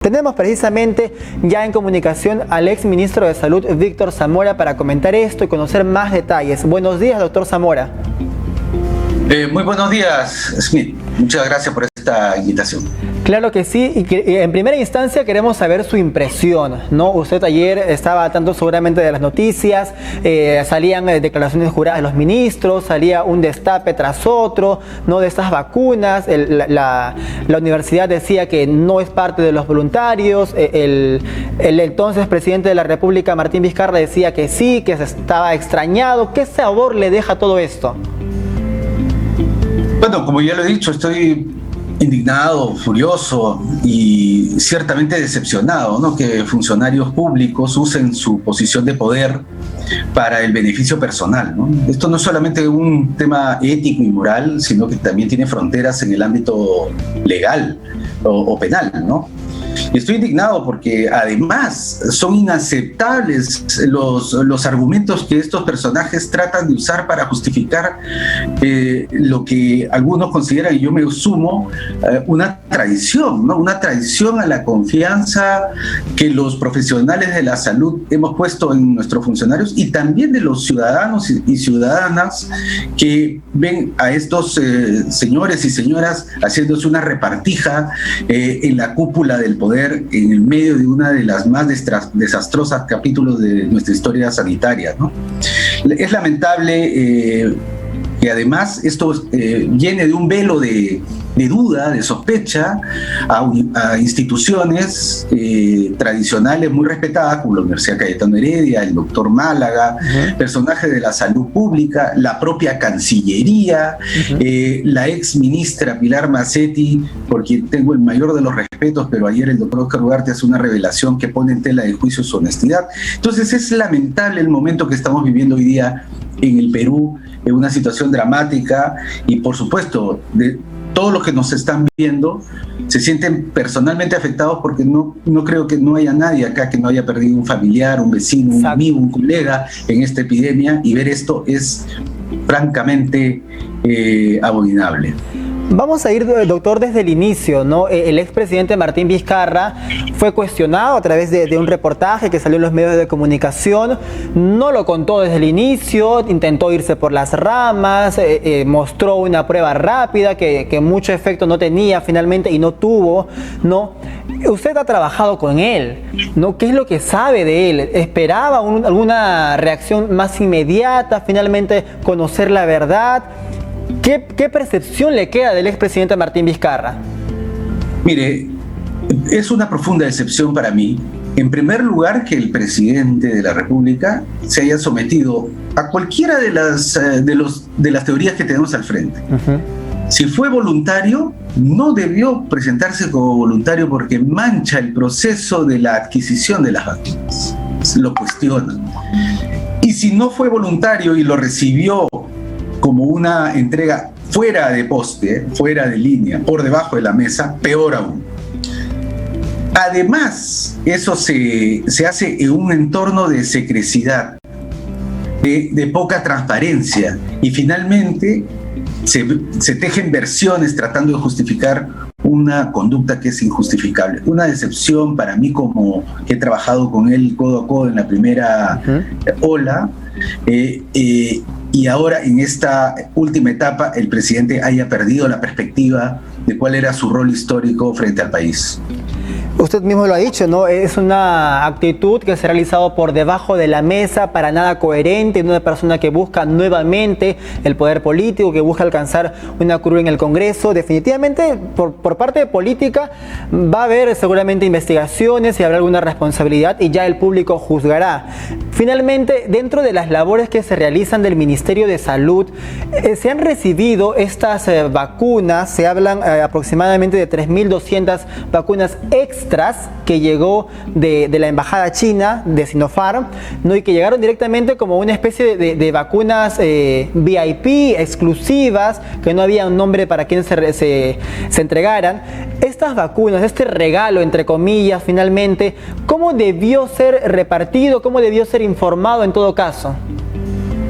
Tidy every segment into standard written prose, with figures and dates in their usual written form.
Tenemos precisamente ya en comunicación al ex ministro de Salud, Víctor Zamora, para comentar esto y conocer más detalles. Buenos días, doctor Zamora. Muy buenos días, Smith. Muchas gracias por esta invitación. Claro que sí, y en primera instancia queremos saber su impresión, ¿no? Usted ayer estaba al tanto seguramente de las noticias, salían declaraciones juradas de los ministros, salía un destape tras otro, ¿no? De estas vacunas, la universidad decía que no es parte de los voluntarios, el entonces presidente de la República, Martín Vizcarra, decía que sí, que se estaba extrañado. ¿Qué sabor le deja todo esto? Bueno, como ya lo he dicho, estoy indignado, furioso y ciertamente decepcionado, ¿no? Que funcionarios públicos usen su posición de poder para el beneficio personal, ¿no? Esto no es solamente un tema ético y moral, sino que también tiene fronteras en el ámbito legal o penal, ¿no? Y estoy indignado porque además son inaceptables los argumentos que estos personajes tratan de usar para justificar lo que algunos consideran, y yo me sumo, una traición, ¿no? Una traición a la confianza que los profesionales de la salud hemos puesto en nuestros funcionarios y también de los ciudadanos y ciudadanas que ven a estos señores y señoras haciéndose una repartija en la cúpula del poder, en el medio de una de las más desastrosas capítulos de nuestra historia sanitaria, ¿no? Es lamentable que además esto viene de un velo de duda, de sospecha a instituciones tradicionales muy respetadas como la Universidad Cayetano Heredia, el doctor Málaga, personajes de la salud pública, la propia Cancillería, la ex ministra Pilar Massetti, por quien tengo el mayor de los respetos, pero ayer el doctor Oscar Ugarte hace una revelación que pone en tela de juicio su honestidad. Entonces es lamentable el momento que estamos viviendo hoy día en el Perú, en una situación dramática, y por supuesto de todos los que nos están viendo se sienten personalmente afectados, porque no creo que no haya nadie acá que no haya perdido un familiar, un vecino, un amigo, un colega en esta epidemia, y ver esto es francamente abominable. Vamos a ir, doctor, desde el inicio, ¿no? El expresidente Martín Vizcarra fue cuestionado a través de un reportaje que salió en los medios de comunicación. No lo contó desde el inicio, intentó irse por las ramas, mostró una prueba rápida que mucho efecto no tenía finalmente y no tuvo, ¿no? Usted ha trabajado con él, ¿no? ¿Qué es lo que sabe de él? ¿Esperaba alguna reacción más inmediata, finalmente conocer la verdad? ¿Qué percepción le queda del expresidente Martín Vizcarra? Mire, es una profunda decepción para mí, en primer lugar, que el presidente de la República se haya sometido a cualquiera de las teorías que tenemos al frente. Si fue voluntario, no debió presentarse como voluntario porque mancha el proceso de la adquisición de las vacunas. Lo cuestionan. Y si no fue voluntario y lo recibió como una entrega fuera de poste, fuera de línea, por debajo de la mesa, peor aún. Además, eso se hace en un entorno de secrecidad, de poca transparencia, y finalmente se tejen versiones tratando de justificar una conducta que es injustificable. Una decepción para mí, como que he trabajado con él codo a codo en la primera ola, y ahora en esta última etapa el presidente haya perdido la perspectiva de cuál era su rol histórico frente al país. Usted mismo lo ha dicho, ¿no? Es una actitud que se ha realizado por debajo de la mesa, para nada coherente, de una persona que busca nuevamente el poder político, que busca alcanzar una curul en el Congreso. Definitivamente, por parte de política, va a haber seguramente investigaciones y habrá alguna responsabilidad, y ya el público juzgará. Finalmente, dentro de las labores que se realizan del Ministerio de Salud, se han recibido estas vacunas, se hablan aproximadamente de 3.200 vacunas extras que llegó de la embajada china, de Sinopharm, ¿no? Y que llegaron directamente como una especie de vacunas VIP, exclusivas, que no había un nombre para quien se entregaran. Estas vacunas, este regalo, entre comillas, finalmente, ¿cómo debió ser repartido? ¿Cómo debió ser informado en todo caso?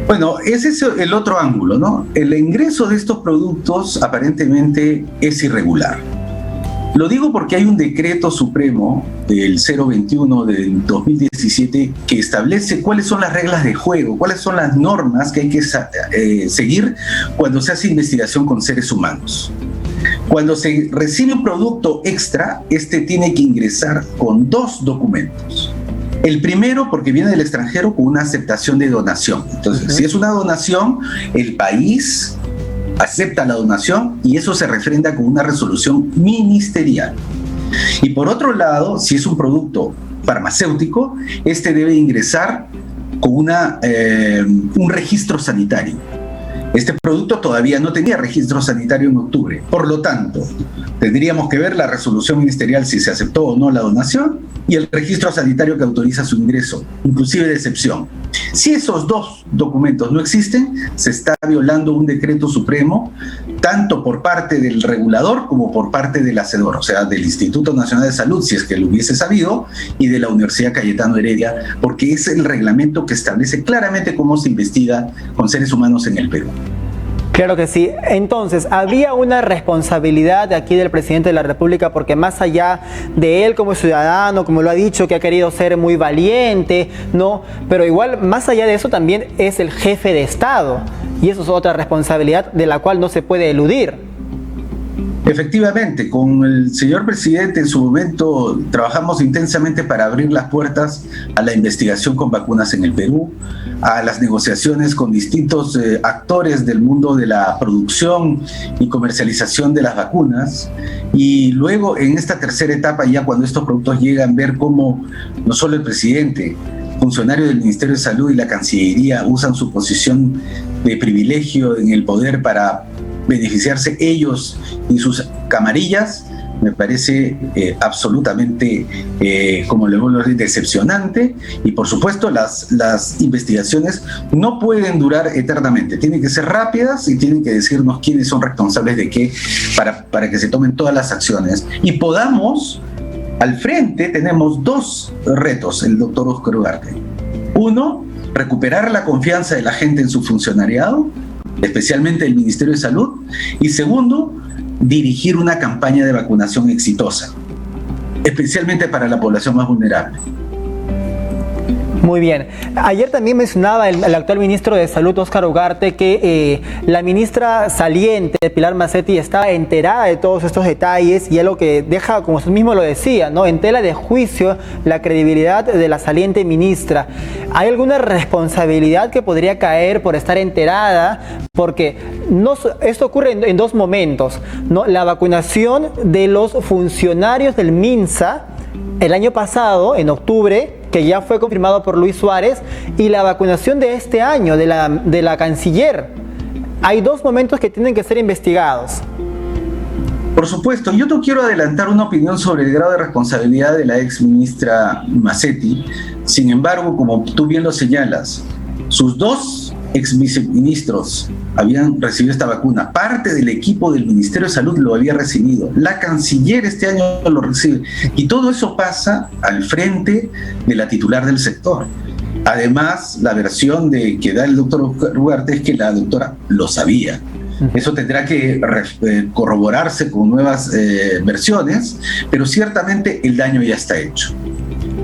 Bueno, ese es el otro ángulo, ¿no? El ingreso de estos productos aparentemente es irregular. Lo digo porque hay un decreto supremo del 021 del 2017 que establece cuáles son las reglas de juego, cuáles son las normas que hay que seguir cuando se hace investigación con seres humanos. Cuando se recibe un producto extra, este tiene que ingresar con 2 documentos. El primero, porque viene del extranjero, con una aceptación de donación. Entonces, si es una donación, el país acepta la donación y eso se refrenda con una resolución ministerial. Y por otro lado, si es un producto farmacéutico, este debe ingresar con un registro sanitario. Este producto todavía no tenía registro sanitario en octubre. Por lo tanto, tendríamos que ver la resolución ministerial si se aceptó o no la donación y el registro sanitario que autoriza su ingreso, inclusive de excepción. Si esos 2 documentos no existen, se está violando un decreto supremo, tanto por parte del regulador como por parte del hacedor, o sea, del Instituto Nacional de Salud, si es que lo hubiese sabido, y de la Universidad Cayetano Heredia, porque es el reglamento que establece claramente cómo se investiga con seres humanos en el Perú. Claro que sí. Entonces, había una responsabilidad de aquí del presidente de la República, porque más allá de él como ciudadano, como lo ha dicho, que ha querido ser muy valiente, ¿no? Pero igual, más allá de eso, también es el jefe de Estado. Y eso es otra responsabilidad de la cual no se puede eludir. Efectivamente, con el señor presidente en su momento trabajamos intensamente para abrir las puertas a la investigación con vacunas en el Perú, a las negociaciones con distintos actores del mundo de la producción y comercialización de las vacunas, y luego en esta tercera etapa, ya cuando estos productos llegan, ver cómo no solo el presidente, funcionarios del Ministerio de Salud y la Cancillería usan su posición de privilegio en el poder para beneficiarse ellos y sus camarillas, me parece absolutamente, como le vuelvo a decir, decepcionante. Y por supuesto las investigaciones no pueden durar eternamente, tienen que ser rápidas y tienen que decirnos quiénes son responsables de qué para que se tomen todas las acciones y podamos. Al frente tenemos 2 retos, el doctor Óscar Ugarte. 1, recuperar la confianza de la gente en su funcionariado, especialmente el Ministerio de Salud. Y 2, dirigir una campaña de vacunación exitosa, especialmente para la población más vulnerable. Muy bien. Ayer también mencionaba el actual ministro de Salud, Óscar Ugarte, que la ministra saliente, Pilar Macetti, estaba enterada de todos estos detalles y algo que deja, como usted mismo lo decía, ¿no?, en tela de juicio la credibilidad de la saliente ministra. ¿Hay alguna responsabilidad que podría caer por estar enterada? Porque esto ocurre en 2 momentos, ¿no? La vacunación de los funcionarios del MINSA el año pasado, en octubre, que ya fue confirmado por Luis Suárez, y la vacunación de este año de la canciller. Hay 2 momentos que tienen que ser investigados. Por supuesto, yo no quiero adelantar una opinión sobre el grado de responsabilidad de la ex ministra Macetti. Sin embargo, como tú bien lo señalas, sus 2 ex viceministros habían recibido esta vacuna. Parte del equipo del Ministerio de Salud lo había recibido. La canciller este año lo recibe. Y todo eso pasa al frente de la titular del sector. Además, la versión que da el doctor Ugarte es que la doctora lo sabía. Eso tendrá que corroborarse con nuevas versiones, pero ciertamente el daño ya está hecho.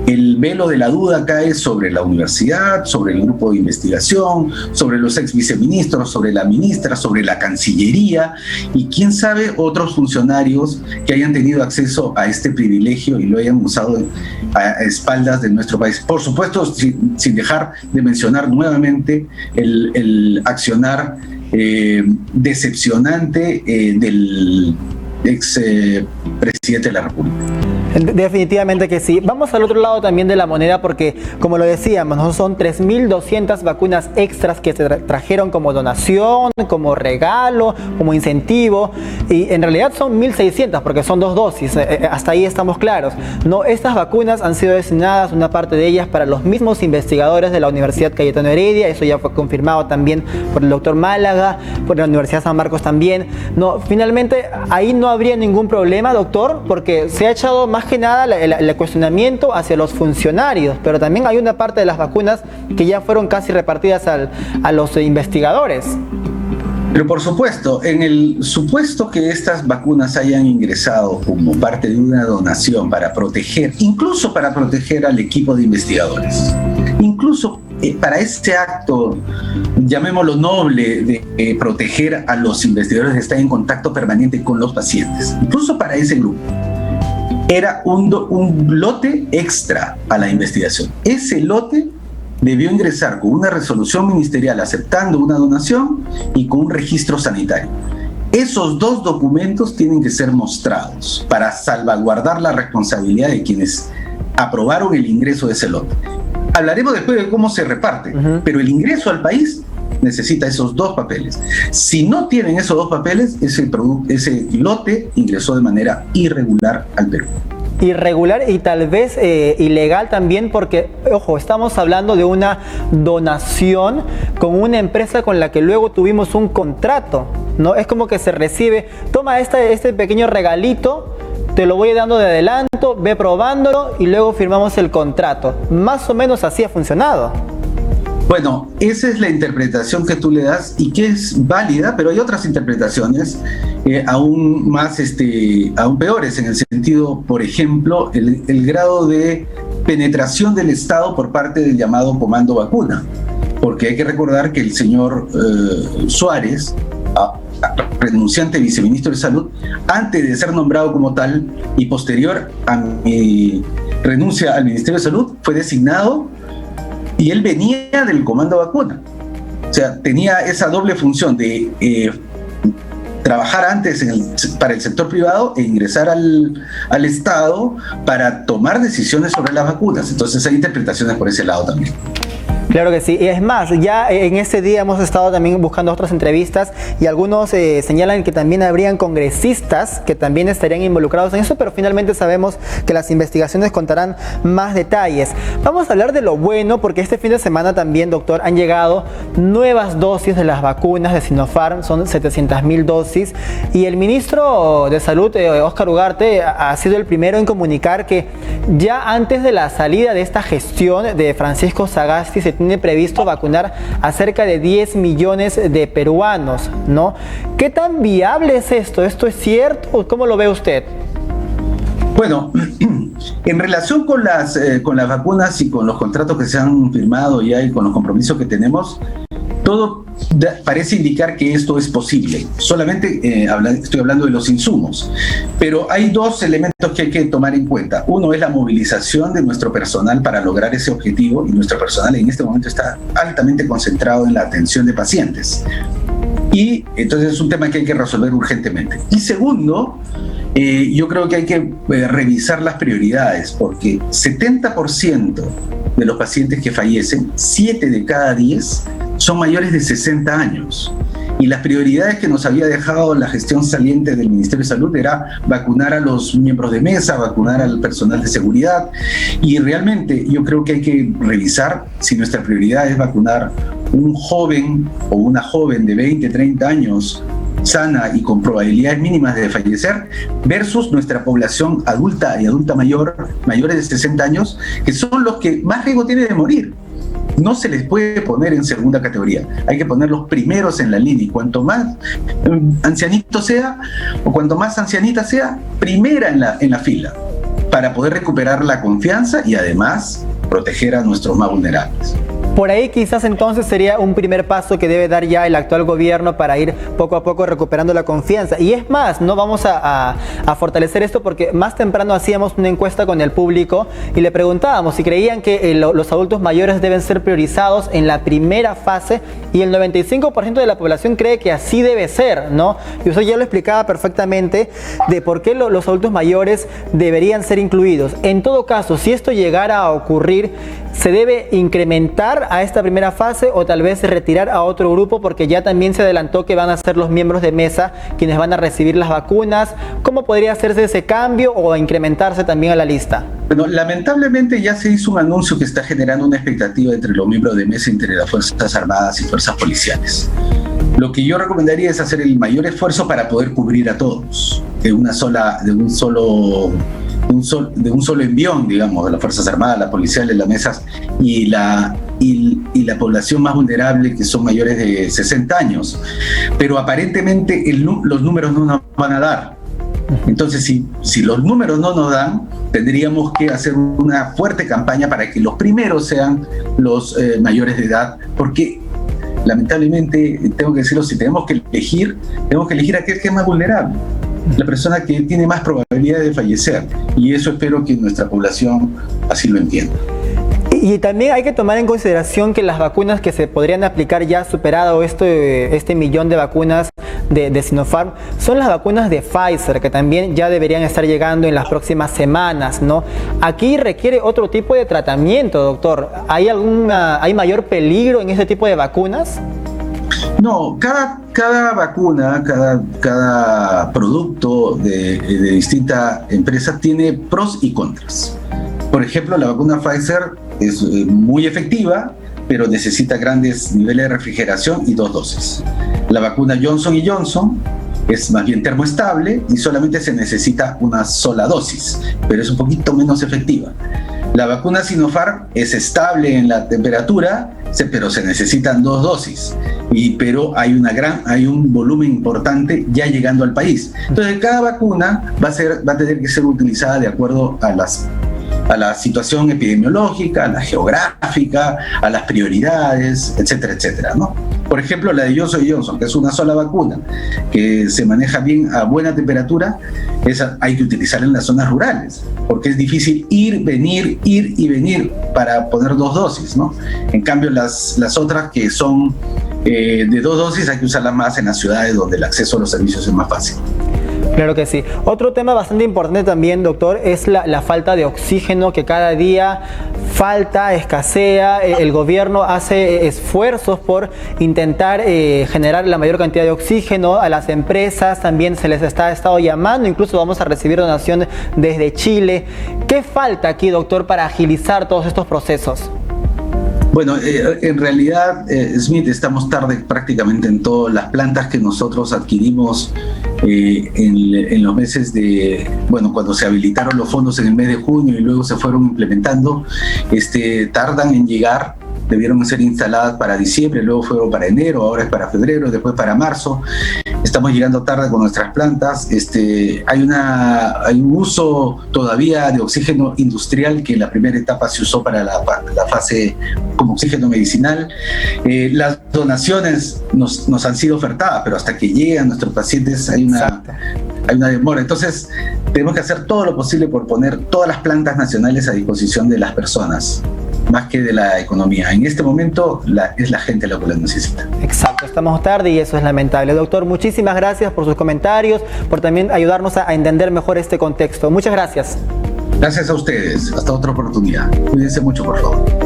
El velo de la duda cae sobre la universidad, sobre el grupo de investigación, sobre los ex viceministros, sobre la ministra, sobre la Cancillería y quién sabe otros funcionarios que hayan tenido acceso a este privilegio y lo hayan usado a espaldas de nuestro país. Por supuesto, sin dejar de mencionar nuevamente el accionar decepcionante del ex presidente de la República. Definitivamente que sí. Vamos al otro lado también de la moneda porque, como lo decíamos, ¿no?, son 3.200 vacunas extras que se trajeron como donación, como regalo, como incentivo, y en realidad son 1.600 porque son 2 dosis, hasta ahí estamos claros. No, estas vacunas han sido destinadas, una parte de ellas, para los mismos investigadores de la Universidad Cayetano Heredia, eso ya fue confirmado también por el doctor Málaga, por la Universidad San Marcos también. No, finalmente, ahí no habría ningún problema, doctor, porque se ha echado más que nada el cuestionamiento hacia los funcionarios, pero también hay una parte de las vacunas que ya fueron casi repartidas a los investigadores. Pero por supuesto, en el supuesto que estas vacunas hayan ingresado como parte de una donación para proteger, incluso para proteger al equipo de investigadores, incluso para este acto, llamémoslo noble, de proteger a los investigadores que están en contacto permanente con los pacientes, incluso para ese grupo, era un lote extra a la investigación. Ese lote debió ingresar con una resolución ministerial aceptando una donación y con un registro sanitario. Esos dos documentos tienen que ser mostrados para salvaguardar la responsabilidad de quienes aprobaron el ingreso de ese lote. Hablaremos después de cómo se reparte, pero el ingreso al país necesita esos dos papeles. Si no tienen esos dos papeles, ese lote ingresó de manera irregular al Perú. Irregular y tal vez ilegal también, porque, ojo, estamos hablando de una donación con una empresa con la que luego tuvimos un contrato, ¿no? Es como que se recibe, toma este pequeño regalito, te lo voy dando de adelanto, ve probándolo y luego firmamos el contrato. Más o menos así ha funcionado. Bueno, esa es la interpretación que tú le das y que es válida, pero hay otras interpretaciones aún más, aún peores, en el sentido, por ejemplo, el grado de penetración del Estado por parte del llamado Comando Vacuna, porque hay que recordar que el señor Suárez, renunciante viceministro de Salud, antes de ser nombrado como tal y posterior a mi renuncia al Ministerio de Salud, fue designado y él venía del Comando Vacuna. O sea, tenía esa doble función de trabajar antes para el sector privado e ingresar al Estado para tomar decisiones sobre las vacunas. Entonces hay interpretaciones por ese lado también. Claro que sí, y es más, ya en ese día hemos estado también buscando otras entrevistas y algunos señalan que también habrían congresistas que también estarían involucrados en eso, pero finalmente sabemos que las investigaciones contarán más detalles. Vamos a hablar de lo bueno, porque este fin de semana también, doctor, han llegado nuevas dosis de las vacunas de Sinopharm, son 700,000 dosis, y el ministro de Salud, Óscar Ugarte, ha sido el primero en comunicar que ya antes de la salida de esta gestión de Francisco Sagasti se tiene previsto vacunar a cerca de 10 millones de peruanos, ¿no? ¿Qué tan viable es esto? ¿Esto es cierto? ¿Cómo lo ve usted? Bueno, en relación con las vacunas y con los contratos que se han firmado ya y con los compromisos que tenemos, todo parece indicar que esto es posible. Solamente estoy hablando de los insumos. Pero hay dos elementos que hay que tomar en cuenta. Uno es la movilización de nuestro personal para lograr ese objetivo, y nuestro personal en este momento está altamente concentrado en la atención de pacientes. Y entonces es un tema que hay que resolver urgentemente. Y segundo, yo creo que hay que revisar las prioridades, porque 70% de los pacientes que fallecen, 7 de cada 10, son mayores de 60 años. Y las prioridades que nos había dejado la gestión saliente del Ministerio de Salud era vacunar a los miembros de mesa, vacunar al personal de seguridad. Y realmente yo creo que hay que revisar si nuestra prioridad es vacunar un joven o una joven de 20, 30 años sana y con probabilidades mínimas de fallecer, versus nuestra población adulta y adulta mayor, mayores de 60 años, que son los que más riesgo tienen de morir. No se les puede poner en segunda categoría, hay que ponerlos primeros en la línea, y cuanto más ancianito sea o cuanto más ancianita sea, primera en la fila, para poder recuperar la confianza y además proteger a nuestros más vulnerables. Por ahí quizás entonces sería un primer paso que debe dar ya el actual gobierno para ir poco a poco recuperando la confianza. Y es más, no vamos a fortalecer esto, porque más temprano hacíamos una encuesta con el público y le preguntábamos si creían que los adultos mayores deben ser priorizados en la primera fase, y el 95% de la población cree que así debe ser, ¿no? Y usted ya lo explicaba perfectamente de por qué los adultos mayores deberían ser incluidos. En todo caso, si esto llegara a ocurrir, ¿se debe incrementar a esta primera fase o tal vez retirar a otro grupo, porque ya también se adelantó que van a ser los miembros de mesa quienes van a recibir las vacunas? ¿Cómo podría hacerse ese cambio o incrementarse también a la lista? Bueno, lamentablemente ya se hizo un anuncio que está generando una expectativa entre los miembros de mesa, entre las Fuerzas Armadas y Fuerzas Policiales. Lo que yo recomendaría es hacer el mayor esfuerzo para poder cubrir a todos de un solo envión, digamos, de las Fuerzas Armadas, las policiales, las mesas y y la población más vulnerable, que son mayores de 60 años. Pero aparentemente los números no nos van a dar. Entonces, si los números no nos dan, tendríamos que hacer una fuerte campaña para que los primeros sean los mayores de edad, porque lamentablemente, tengo que decirlo, si tenemos que elegir a aquel que es más vulnerable, la persona que tiene más probabilidad de fallecer, y eso espero que nuestra población así lo entienda. Y también hay que tomar en consideración que las vacunas que se podrían aplicar, ya superado este millón de vacunas de Sinopharm, son las vacunas de Pfizer, que también ya deberían estar llegando en las próximas semanas, ¿no? Aquí requiere otro tipo de tratamiento, doctor. ¿Hay mayor peligro en este tipo de vacunas? No, cada vacuna, cada producto de distinta empresa tiene pros y contras. Por ejemplo, la vacuna Pfizer es muy efectiva, pero necesita grandes niveles de refrigeración y 2 dosis. La vacuna Johnson & Johnson es más bien termoestable y solamente se necesita una sola dosis, pero es un poquito menos efectiva. La vacuna Sinopharm es estable en la temperatura, pero se necesitan 2 dosis, pero hay un volumen importante ya llegando al país. Entonces, cada vacuna va a tener que ser utilizada de acuerdo a la situación epidemiológica, a la geográfica, a las prioridades, etcétera, etcétera, ¿no? Por ejemplo, la de Johnson & Johnson, que es una sola vacuna, que se maneja bien a buena temperatura, esa hay que utilizarla en las zonas rurales, porque es difícil ir y venir para poner 2 dosis, ¿no? En cambio, las otras que son de 2 dosis hay que usarlas más en las ciudades donde el acceso a los servicios es más fácil. Claro que sí. Otro tema bastante importante también, doctor, es la falta de oxígeno, que cada día escasea. El gobierno hace esfuerzos por intentar generar la mayor cantidad de oxígeno. A las empresas también se les ha estado llamando, incluso vamos a recibir donaciones desde Chile. ¿Qué falta aquí, doctor, para agilizar todos estos procesos? Bueno, en realidad, Smith, estamos tarde prácticamente en todas las plantas que nosotros adquirimos en los meses cuando se habilitaron los fondos en el mes de junio y luego se fueron implementando, tardan en llegar. Debieron ser instaladas para diciembre, luego fueron para enero, ahora es para febrero, después para marzo. Estamos llegando tarde con nuestras plantas. Hay un uso todavía de oxígeno industrial, que en la primera etapa se usó para la fase como oxígeno medicinal. Las donaciones nos han sido ofertadas, pero hasta que llegan nuestros pacientes hay una demora. Entonces, tenemos que hacer todo lo posible por poner todas las plantas nacionales a disposición de las personas, más que de la economía. En este momento es la gente la que lo necesita. Exacto, estamos tarde y eso es lamentable. Doctor, muchísimas gracias por sus comentarios, por también ayudarnos a entender mejor este contexto. Muchas gracias. Gracias a ustedes. Hasta otra oportunidad. Cuídense mucho, por favor.